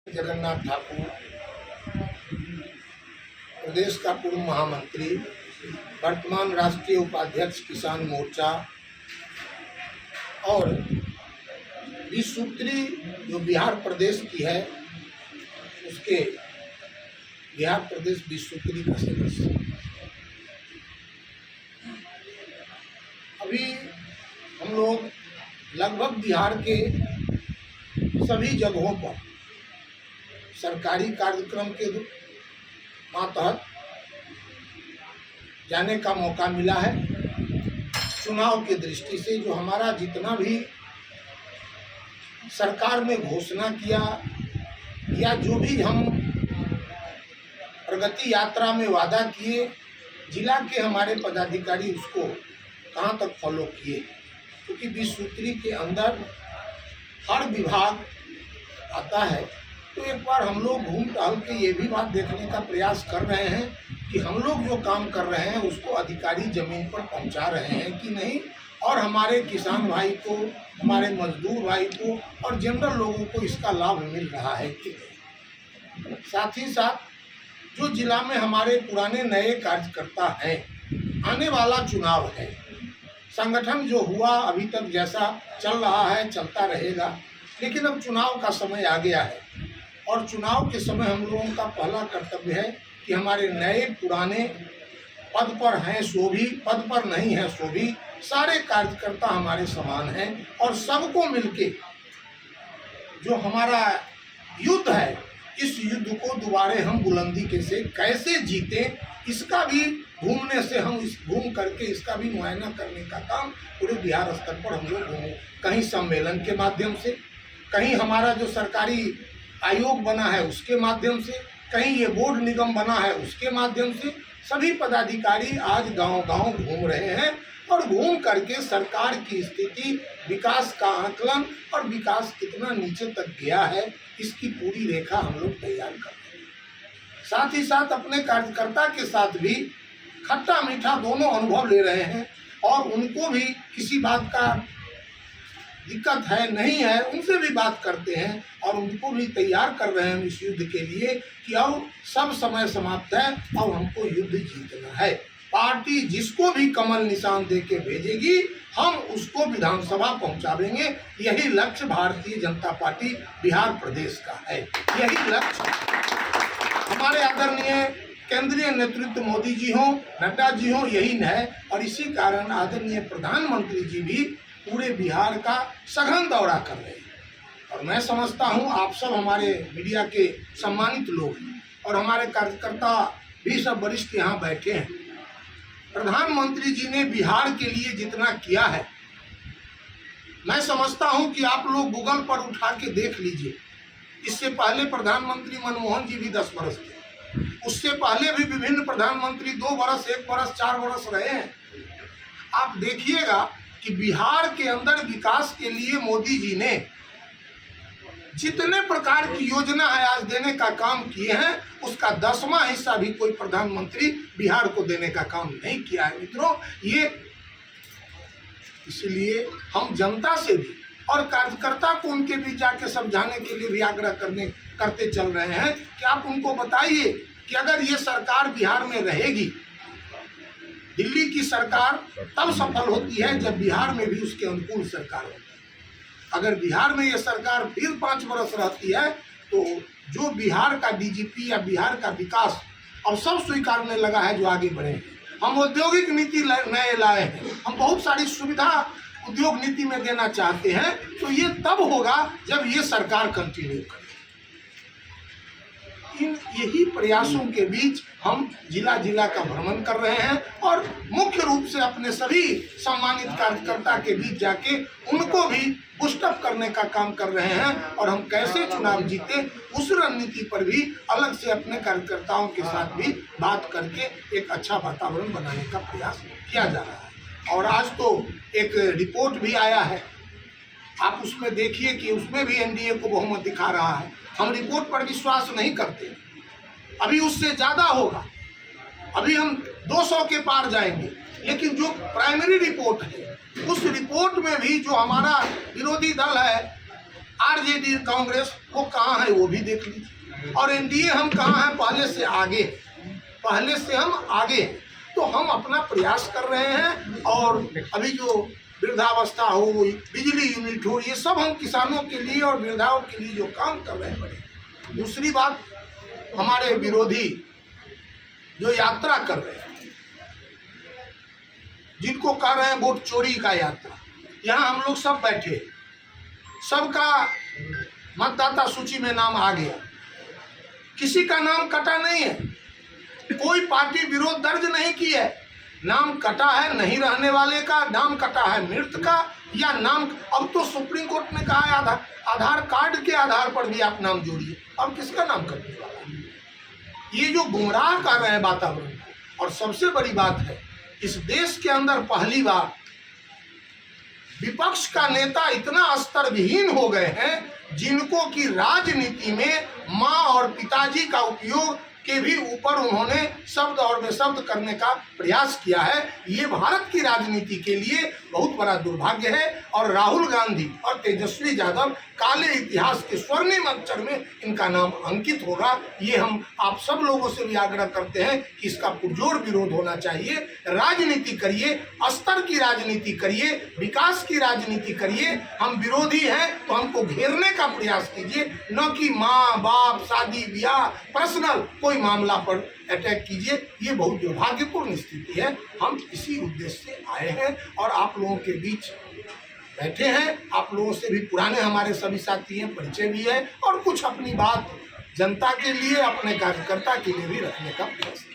जगन्नाथ ठाकुर, प्रदेश का पूर्व महामंत्री, वर्तमान राष्ट्रीय उपाध्यक्ष किसान मोर्चा और 20 सूत्री जो बिहार प्रदेश की है उसके बिहार प्रदेश 20 सूत्री का सदस्य। अभी हम लोग लगभग बिहार के सभी जगहों पर सरकारी कार्यक्रम के मातहत जाने का मौका मिला है। चुनाव की दृष्टि से जो हमारा जितना भी सरकार में घोषणा किया या जो भी हम प्रगति यात्रा में वादा किए, जिला के हमारे पदाधिकारी उसको कहाँ तक फॉलो किए, क्योंकि 20 सूत्री के अंदर हर विभाग आता है। तो एक बार हम लोग घूम टहल के ये भी बात देखने का प्रयास कर रहे हैं कि हम लोग जो काम कर रहे हैं उसको अधिकारी जमीन पर पहुंचा रहे हैं कि नहीं, और हमारे किसान भाई को, हमारे मजदूर भाई को और जनरल लोगों को इसका लाभ मिल रहा है कि नहीं। साथ ही साथ जो जिला में हमारे पुराने नए कार्यकर्ता हैं, आने वाला चुनाव है, संगठन जो हुआ अभी तक जैसा चल रहा है चलता रहेगा, लेकिन अब चुनाव का समय आ गया है और चुनाव के समय हम लोगों का पहला कर्तव्य है कि हमारे नए पुराने पद पर हैं सो भी, पद पर नहीं हैं सो भी, सारे कार्यकर्ता हमारे समान हैं और सबको मिलके जो हमारा युद्ध है, इस युद्ध को दोबारे हम बुलंदी के से कैसे जीतें, इसका भी घूमने से हम घूम करके इसका भी मुआयना करने का काम पूरे बिहार स्तर पर हम लोग कहीं सम्मेलन के माध्यम से, कहीं हमारा जो सरकारी आयोग बना है उसके माध्यम से, कहीं ये बोर्ड निगम बना है उसके माध्यम से, सभी पदाधिकारी आज गांव-गांव घूम रहे हैं और घूम करके सरकार की स्थिति, विकास का आकलन और विकास कितना नीचे तक गया है इसकी पूरी रेखा हम लोग तैयार कर रहे हैं। साथ ही साथ अपने कार्यकर्ता के साथ भी खट्टा मीठा दोनों अनुभव ले रहे हैं और उनको भी किसी बात का दिक्कत है नहीं है उनसे भी बात करते हैं और उनको भी तैयार कर रहे हैं इस युद्ध के लिए कि अब सब समय समाप्त है, अब हमको युद्ध जीतना है। पार्टी जिसको भी कमल निशान दे के भेजेगी हम उसको विधानसभा पहुंचावेंगे। यही लक्ष्य भारतीय जनता पार्टी बिहार प्रदेश का है। यही लक्ष्य हमारे आदरणीय केंद्रीय नेतृत्व मोदी जी हों, नड्डा जी हों, यही है और इसी कारण आदरणीय प्रधानमंत्री जी भी पूरे बिहार का सघन दौरा कर रहे हैं। और मैं समझता हूं आप सब हमारे मीडिया के सम्मानित लोग हैं और हमारे कार्यकर्ता भी सब वरिष्ठ यहाँ बैठे हैं। प्रधानमंत्री जी ने बिहार के लिए जितना किया है, मैं समझता हूं कि आप लोग गूगल पर उठा के देख लीजिए। इससे पहले प्रधानमंत्री मनमोहन जी भी 10 वर्ष थे, उससे पहले भी विभिन्न प्रधानमंत्री 2 वर्ष, 1 वर्ष, 4 वर्ष रहे हैं। आप देखिएगा कि बिहार के अंदर विकास के लिए मोदी जी ने जितने प्रकार की योजना है आज देने का काम किए हैं, उसका 10वां हिस्सा भी कोई प्रधानमंत्री बिहार को देने का काम नहीं किया है। मित्रों, ये इसलिए हम जनता से भी और कार्यकर्ता को उनके बीच जाके समझाने के लिए भी आग्रह करते चल रहे हैं कि आप उनको बताइए कि अगर ये सरकार बिहार में रहेगी, दिल्ली की सरकार तब सफल होती है जब बिहार में भी उसके अनुकूल सरकार होती है। अगर बिहार में ये सरकार फिर 5 वर्ष रहती है तो जो बिहार का डीजीपी या बिहार का विकास अब सब स्वीकारने लगा है जो आगे बढ़े। हम औद्योगिक नीति नए लाए हैं, हम बहुत सारी सुविधा उद्योग नीति में देना चाहते हैं, तो ये तब होगा जब ये सरकार कंटिन्यू करे। इन यही प्रयासों के बीच हम जिला जिला का भ्रमण कर रहे हैं और मुख्य रूप से अपने सभी सम्मानित कार्यकर्ता के बीच जाके उनको भी पुष्टअप करने का काम कर रहे हैं और हम कैसे चुनाव जीते उस रणनीति पर भी अलग से अपने कार्यकर्ताओं के साथ भी बात करके एक अच्छा वातावरण बनाने का प्रयास किया जा रहा है। और आज तो एक रिपोर्ट भी आया है, आप उसमें देखिए कि उसमें भी एनडीए को बहुमत दिखा रहा है। हम रिपोर्ट पर विश्वास नहीं करते, अभी उससे ज़्यादा होगा, अभी हम 200 के पार जाएंगे, लेकिन जो प्राइमरी रिपोर्ट है उस रिपोर्ट में भी जो हमारा विरोधी दल है आरजेडी कांग्रेस वो कहाँ है वो भी देख लीजिए, और एनडीए हम कहाँ हैं, पहले से आगे, पहले से हम आगे। तो हम अपना प्रयास कर रहे हैं, और अभी जो वृद्धावस्था हो, बिजली यूनिट हो, ये सब हम किसानों के लिए और वृद्धाओं के लिए जो काम कर रहे हैं बड़े। दूसरी बात, हमारे विरोधी जो यात्रा कर रहे हैं, जिनको कह रहे हैं वोट चोरी का यात्रा, यहाँ हम लोग सब बैठे, सबका मतदाता सूची में नाम आ गया, किसी का नाम कटा नहीं है, कोई पार्टी विरोध दर्ज नहीं की है, नाम कटा है नहीं रहने वाले का, नाम कटा है मृत का, या नाम, अब तो सुप्रीम कोर्ट ने कहा है आधार कार्ड के आधार पर भी आप नाम जोड़िए, अब किसका नाम कटने वाला है? ये जो गुमराह कर रहे हैं वातावरण को। और सबसे बड़ी बात है, इस देश के अंदर पहली बार विपक्ष का नेता इतना स्तरविहीन हो गए हैं, जिनको कि राजनीति में माँ और पिताजी का उपयोग के भी ऊपर उन्होंने शब्द और बेशब्द करने का प्रयास किया है। ये भारत की राजनीति के लिए बहुत बड़ा दुर्भाग्य है, और राहुल गांधी और तेजस्वी यादव काले इतिहास के स्वर्णिम अक्षर में इनका नाम अंकित होगा। ये हम आप सब लोगों से भी आग्रह करते हैं कि इसका पुरजोर विरोध होना चाहिए। राजनीति करिए, स्तर की राजनीति करिए, विकास की राजनीति करिए। हम विरोधी हैं तो हमको घेरने का प्रयास कीजिए, न कि माँ बाप, शादी ब्याह, पर्सनल कोई मामला पर अटैक कीजिए। ये बहुत दुर्भाग्यपूर्ण स्थिति है। हम इसी उद्देश्य से आए हैं और आप लोगों के बीच बैठे हैं। आप लोगों से भी पुराने हमारे सभी साथी हैं, परिचय भी है, और कुछ अपनी बात जनता के लिए, अपने कार्यकर्ता के लिए भी रखने का प्रयास